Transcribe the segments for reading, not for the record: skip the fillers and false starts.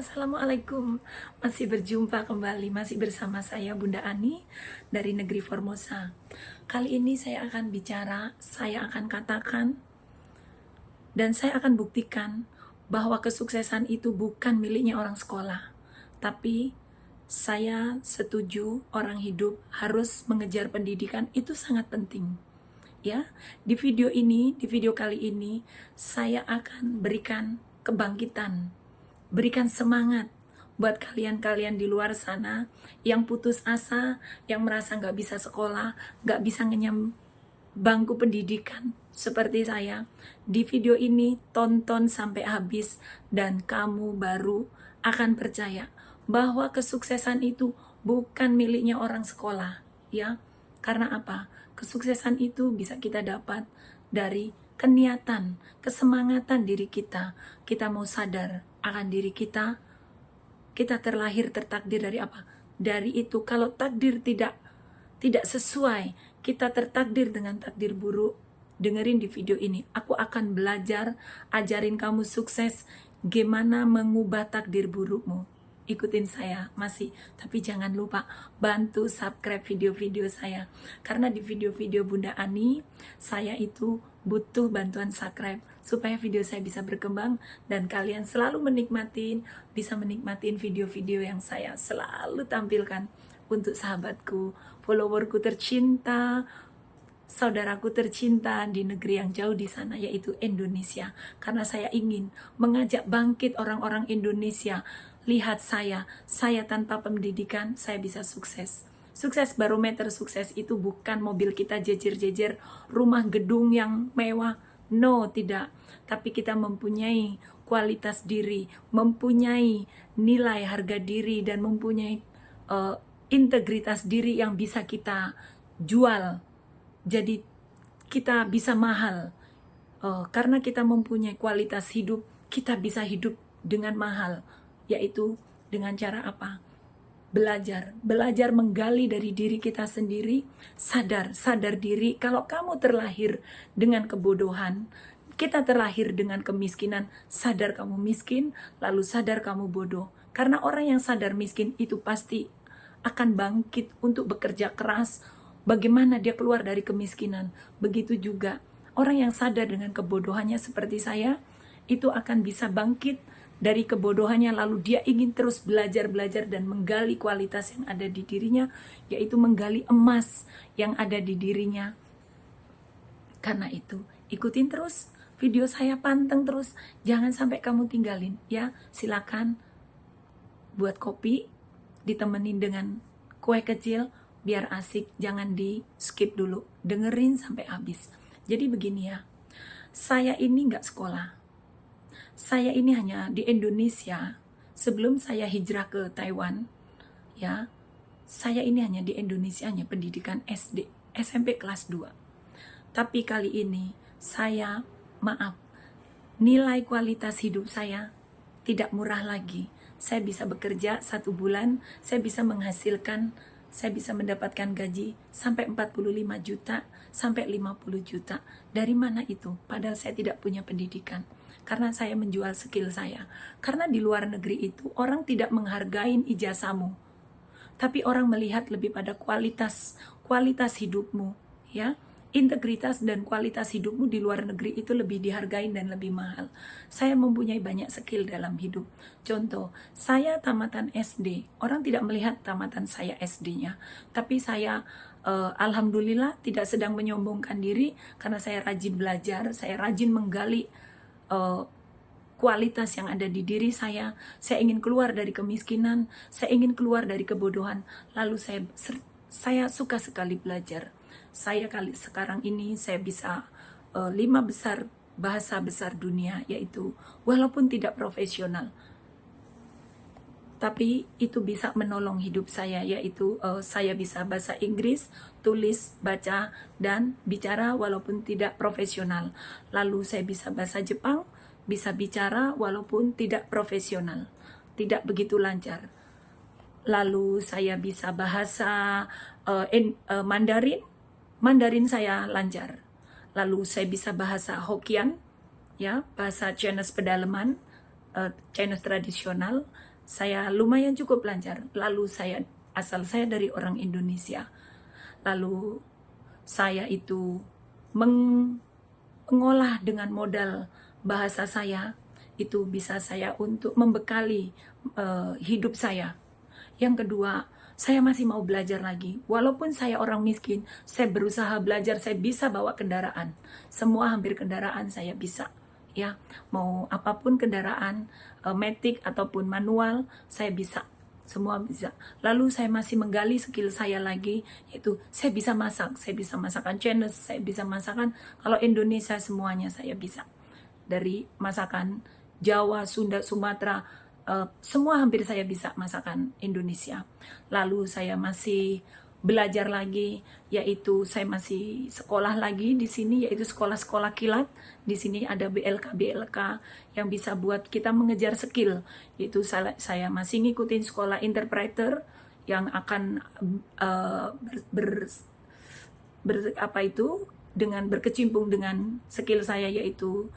Assalamualaikum, masih berjumpa kembali, masih bersama saya Bunda Ani dari negeri Formosa. Kali ini saya akan bicara, saya akan katakan, dan saya akan buktikan bahwa kesuksesan itu bukan miliknya orang sekolah. Tapi saya setuju orang hidup harus mengejar pendidikan, itu sangat penting. Ya, di video kali ini saya akan berikan kebangkitan, berikan semangat buat kalian-kalian di luar sana yang putus asa, yang merasa nggak bisa sekolah, nggak bisa ngenyam bangku pendidikan seperti saya. Di video ini tonton sampai habis dan kamu baru akan percaya bahwa kesuksesan itu bukan miliknya orang sekolah, ya. Karena apa? Kesuksesan itu bisa kita dapat dari keniatan, kesemangatan diri kita. Kita mau sadar akan diri kita terlahir tertakdir dari apa? Dari itu. Kalau takdir tidak sesuai, kita tertakdir dengan takdir buruk. Dengerin di video ini, aku akan belajar ajarin kamu sukses gimana mengubah takdir burukmu. Ikutin saya masih, tapi jangan lupa bantu subscribe video-video saya, karena di video-video Bunda Ani saya itu butuh bantuan subscribe supaya video saya bisa berkembang dan kalian selalu bisa menikmatin video-video yang saya selalu tampilkan untuk sahabatku, followerku tercinta, saudaraku tercinta di negeri yang jauh di sana, yaitu Indonesia. Karena saya ingin mengajak bangkit orang-orang Indonesia. Lihat saya tanpa pendidikan, saya bisa sukses. Sukses, barometer sukses itu bukan mobil kita jejer-jejer, rumah gedung yang mewah. No, tidak. Tapi kita mempunyai kualitas diri, mempunyai nilai harga diri, dan mempunyai integritas diri yang bisa kita jual. Jadi kita bisa mahal. Karena kita mempunyai kualitas hidup, kita bisa hidup dengan mahal. Yaitu dengan cara apa? Belajar menggali dari diri kita sendiri, sadar diri. Kalau kamu terlahir dengan kebodohan, kita terlahir dengan kemiskinan, sadar kamu miskin, lalu sadar kamu bodoh. Karena orang yang sadar miskin itu pasti akan bangkit untuk bekerja keras. Bagaimana dia keluar dari kemiskinan? Begitu juga orang yang sadar dengan kebodohannya seperti saya, itu akan bisa bangkit dari kebodohannya, lalu dia ingin terus belajar dan menggali kualitas yang ada di dirinya, yaitu menggali emas yang ada di dirinya. Karena itu, ikutin terus video saya, panteng terus, jangan sampai kamu tinggalin, ya. Silakan buat kopi, ditemenin dengan kue kecil, biar asik, jangan di skip dulu, dengerin sampai habis. Jadi begini ya, saya ini nggak sekolah. Saya ini hanya di Indonesia, sebelum saya hijrah ke Taiwan, ya, saya ini hanya di Indonesia, hanya pendidikan SD, SMP kelas 2. Tapi kali ini, nilai kualitas hidup saya tidak murah lagi. Saya bisa bekerja 1 bulan, saya bisa mendapatkan gaji sampai 45 juta, sampai 50 juta. Dari mana itu? Padahal saya tidak punya pendidikan. Karena saya menjual skill saya. Karena di luar negeri itu orang tidak menghargai ijazahmu, tapi orang melihat lebih pada kualitas hidupmu, ya. Integritas dan kualitas hidupmu di luar negeri itu lebih dihargai dan lebih mahal. Saya mempunyai banyak skill dalam hidup. Contoh, saya tamatan SD. Orang tidak melihat tamatan saya SD-nya, tapi saya alhamdulillah tidak sedang menyombongkan diri, karena saya rajin belajar, saya rajin menggali kualitas yang ada di diri saya. Saya ingin keluar dari kemiskinan, saya ingin keluar dari kebodohan. Lalu saya suka sekali belajar. Sekarang ini saya bisa 5 besar bahasa besar dunia, yaitu walaupun tidak profesional, tapi itu bisa menolong hidup saya, yaitu saya bisa bahasa Inggris, tulis, baca, dan bicara walaupun tidak profesional. Lalu saya bisa bahasa Jepang, bisa bicara walaupun tidak profesional, tidak begitu lancar. Lalu saya bisa bahasa Mandarin saya lancar. Lalu saya bisa bahasa Hokkien, ya, bahasa Chinese pedalaman, Chinese tradisional. Saya lumayan cukup lancar. Lalu asal saya dari orang Indonesia. Lalu saya itu mengolah dengan modal bahasa saya, itu bisa saya untuk membekali hidup saya. Yang kedua, saya masih mau belajar lagi. Walaupun saya orang miskin, saya berusaha belajar, saya bisa bawa kendaraan. Semua hampir kendaraan saya bisa. Ya, mau apapun kendaraan, matic ataupun manual, saya bisa. Semua bisa. Lalu saya masih menggali skill saya lagi, yaitu saya bisa masak. Saya bisa masakan Chinese, saya bisa masakan kalau Indonesia semuanya saya bisa. Dari masakan Jawa, Sunda, Sumatera, semua hampir saya bisa masakan Indonesia. Lalu saya masih belajar lagi, yaitu saya masih sekolah lagi di sini, yaitu sekolah-sekolah kilat. Di sini ada BLK yang bisa buat kita mengejar skill, yaitu saya masih ngikutin sekolah interpreter yang akan dengan berkecimpung dengan skill saya, yaitu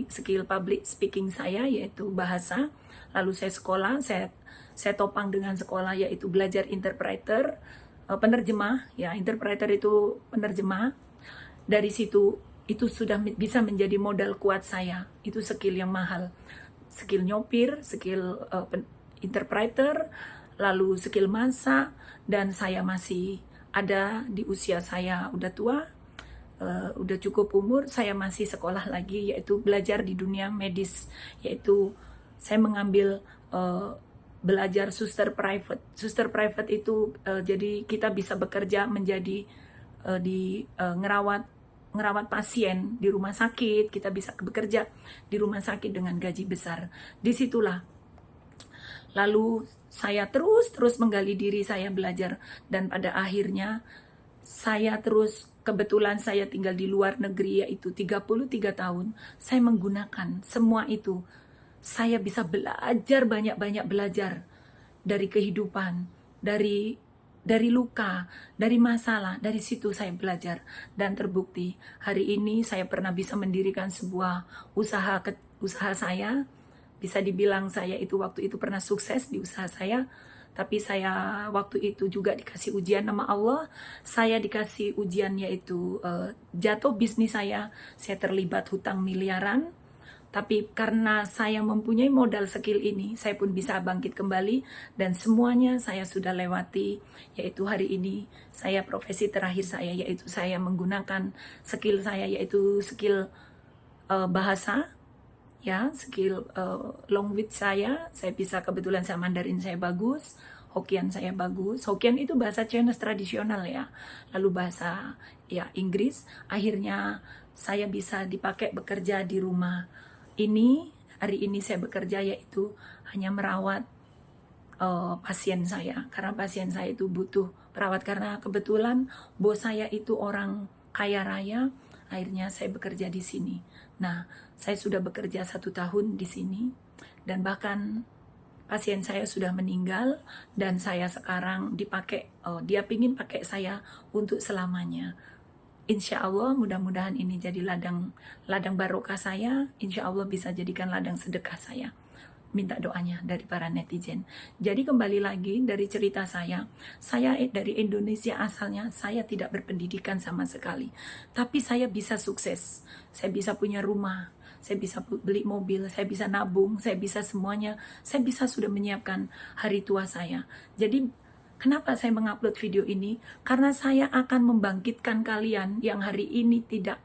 skill public speaking saya, yaitu bahasa. Lalu saya sekolah, saya topang dengan sekolah, yaitu belajar interpreter, penerjemah, ya, interpreter itu penerjemah. Dari situ itu sudah bisa menjadi modal kuat saya. Itu skill yang mahal, skill nyopir, skill interpreter, lalu skill masak. Dan saya masih ada di usia saya udah tua, udah cukup umur, saya masih sekolah lagi, yaitu belajar di dunia medis, yaitu saya mengambil belajar suster private. Suster private itu jadi kita bisa bekerja menjadi ngerawat pasien di rumah sakit. Kita bisa bekerja di rumah sakit dengan gaji besar. Disitulah lalu saya terus menggali diri, saya belajar, dan pada akhirnya saya kebetulan saya tinggal di luar negeri, yaitu 33 tahun, saya menggunakan semua itu. Saya bisa belajar, banyak belajar dari kehidupan, dari luka, dari masalah. Dari situ saya belajar, dan terbukti hari ini saya pernah bisa mendirikan sebuah usaha saya. Bisa dibilang saya itu waktu itu pernah sukses di usaha saya, tapi saya waktu itu juga dikasih ujian sama Allah. Saya dikasih ujian, yaitu jatuh bisnis saya terlibat hutang miliaran. Tapi karena saya mempunyai modal skill ini, saya pun bisa bangkit kembali, dan semuanya saya sudah lewati. Yaitu hari ini saya profesi terakhir saya, yaitu saya menggunakan skill saya, yaitu skill bahasa, ya, skill language saya bisa, kebetulan saya Mandarin saya bagus, Hokkien saya bagus. Hokkien itu bahasa Chinese tradisional, ya. Lalu bahasa, ya, Inggris. Akhirnya saya bisa dipakai bekerja di rumah ini. Hari ini saya bekerja, yaitu hanya merawat pasien saya, karena pasien saya itu butuh perawat, karena kebetulan bos saya itu orang kaya raya. Akhirnya saya bekerja di sini. Nah, saya sudah bekerja 1 tahun di sini, dan bahkan pasien saya sudah meninggal, dan saya sekarang dipakai, dia pingin pakai saya untuk selamanya. Insya Allah mudah-mudahan ini jadi ladang barokah saya. Insya Allah bisa jadikan ladang sedekah saya. Minta doanya dari para netizen. Jadi kembali lagi dari cerita saya dari Indonesia asalnya, saya tidak berpendidikan sama sekali. Tapi saya bisa sukses, saya bisa punya rumah, saya bisa beli mobil, saya bisa nabung, saya bisa semuanya. Saya bisa sudah menyiapkan hari tua saya. Jadi kenapa saya mengupload video ini? Karena saya akan membangkitkan kalian yang hari ini tidak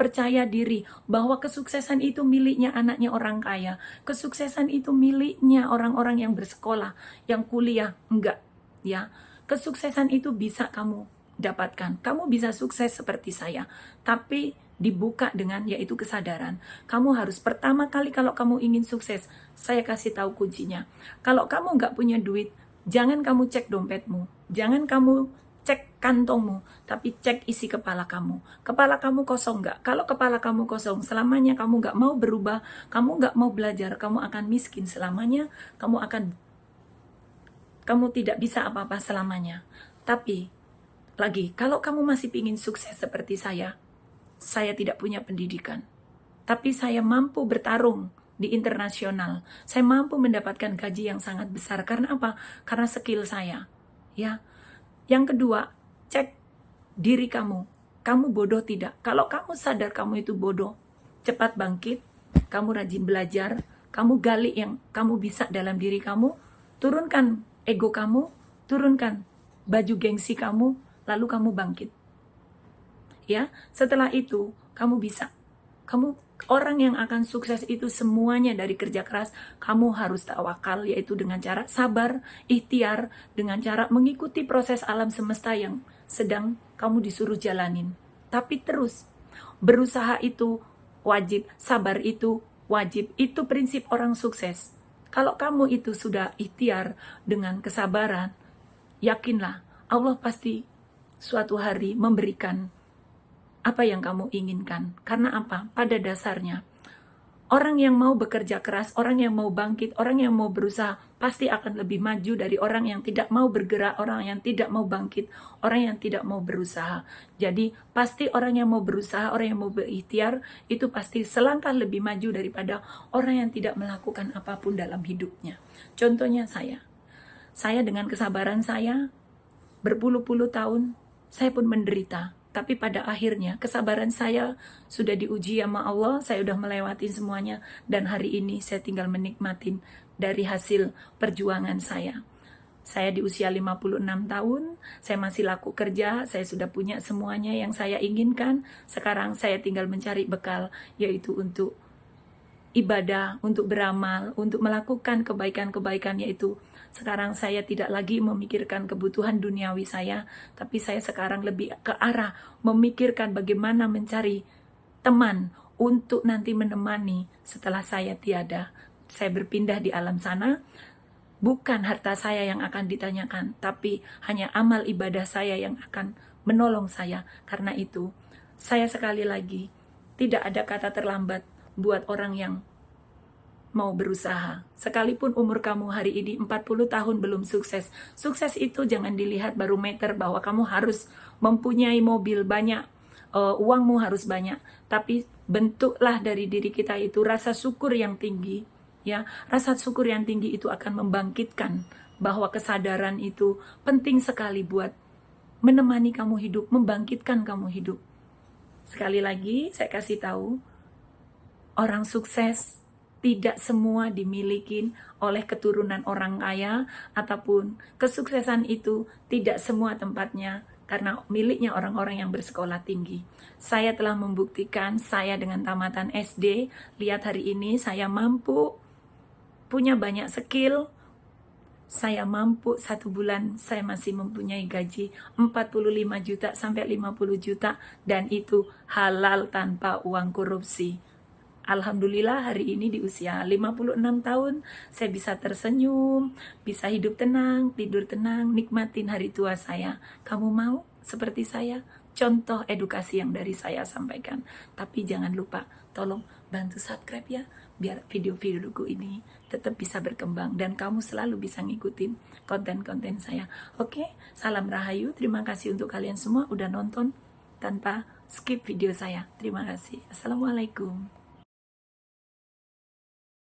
percaya diri bahwa kesuksesan itu miliknya anaknya orang kaya. Kesuksesan itu miliknya orang-orang yang bersekolah, yang kuliah. Enggak, ya. Kesuksesan itu bisa kamu dapatkan. Kamu bisa sukses seperti saya, tapi dibuka dengan, yaitu kesadaran. Kamu harus pertama kali, kalau kamu ingin sukses, saya kasih tahu kuncinya. Kalau kamu nggak punya duit, jangan kamu cek dompetmu, jangan kamu cek kantongmu, tapi cek isi kepala kamu. Kepala kamu kosong nggak? Kalau kepala kamu kosong, selamanya kamu nggak mau berubah, kamu nggak mau belajar, kamu akan miskin selamanya, kamu tidak bisa apa-apa selamanya. Tapi, lagi, kalau kamu masih ingin sukses seperti saya tidak punya pendidikan. Tapi saya mampu bertarung di internasional. Saya mampu mendapatkan gaji yang sangat besar. Karena apa? Karena skill saya. Ya. Yang kedua, cek diri kamu. Kamu bodoh tidak? Kalau kamu sadar kamu itu bodoh, cepat bangkit. Kamu rajin belajar. Kamu gali yang kamu bisa dalam diri kamu. Turunkan ego kamu. Turunkan baju gengsi kamu. Lalu kamu bangkit. Ya, setelah itu kamu bisa. Kamu orang yang akan sukses itu semuanya dari kerja keras. Kamu harus tawakal, yaitu dengan cara sabar, ikhtiar, dengan cara mengikuti proses alam semesta yang sedang kamu disuruh jalanin. Tapi terus berusaha itu wajib, sabar itu wajib. Itu prinsip orang sukses. Kalau kamu itu sudah ikhtiar dengan kesabaran, yakinlah Allah pasti suatu hari memberikan apa yang kamu inginkan. Karena apa? Pada dasarnya, orang yang mau bekerja keras, orang yang mau bangkit, orang yang mau berusaha, pasti akan lebih maju dari orang yang tidak mau bergerak, orang yang tidak mau bangkit, orang yang tidak mau berusaha. Jadi, pasti orang yang mau berusaha, orang yang mau berikhtiar, itu pasti selangkah lebih maju daripada orang yang tidak melakukan apapun dalam hidupnya. Contohnya saya dengan kesabaran saya, berpuluh-puluh tahun, saya pun menderita. Tapi pada akhirnya kesabaran saya sudah diuji sama Allah, saya sudah melewati semuanya, dan hari ini saya tinggal menikmatin dari hasil perjuangan saya. Saya di usia 56 tahun, saya masih laku kerja, saya sudah punya semuanya yang saya inginkan. Sekarang saya tinggal mencari bekal, yaitu untuk ibadah, untuk beramal, untuk melakukan kebaikan-kebaikan, yaitu sekarang saya tidak lagi memikirkan kebutuhan duniawi saya, tapi saya sekarang lebih ke arah memikirkan bagaimana mencari teman untuk nanti menemani setelah saya tiada. Saya berpindah di alam sana, bukan harta saya yang akan ditanyakan, tapi hanya amal ibadah saya yang akan menolong saya. Karena itu, saya sekali lagi, tidak ada kata terlambat buat orang yang mau berusaha. Sekalipun umur kamu hari ini 40 tahun belum sukses. Sukses itu jangan dilihat barometer bahwa kamu harus mempunyai mobil banyak, uangmu harus banyak. Tapi bentuklah dari diri kita itu rasa syukur yang tinggi. Ya, rasa syukur yang tinggi itu akan membangkitkan bahwa kesadaran itu penting sekali buat menemani kamu hidup, membangkitkan kamu hidup. Sekali lagi saya kasih tahu, orang sukses tidak semua dimiliki oleh keturunan orang kaya, ataupun kesuksesan itu tidak semua tempatnya karena miliknya orang-orang yang bersekolah tinggi. Saya telah membuktikan, saya dengan tamatan SD, lihat hari ini saya mampu, punya banyak skill, saya mampu 1 bulan saya masih mempunyai gaji 45 juta sampai 50 juta, dan itu halal tanpa uang korupsi. Alhamdulillah hari ini di usia 56 tahun, saya bisa tersenyum, bisa hidup tenang, tidur tenang, nikmatin hari tua saya. Kamu mau seperti saya? Contoh edukasi yang dari saya sampaikan. Tapi jangan lupa, tolong bantu subscribe ya, biar video-videoku ini tetap bisa berkembang dan kamu selalu bisa ngikutin konten-konten saya. Oke, salam rahayu, terima kasih untuk kalian semua udah nonton tanpa skip video saya. Terima kasih. Assalamualaikum.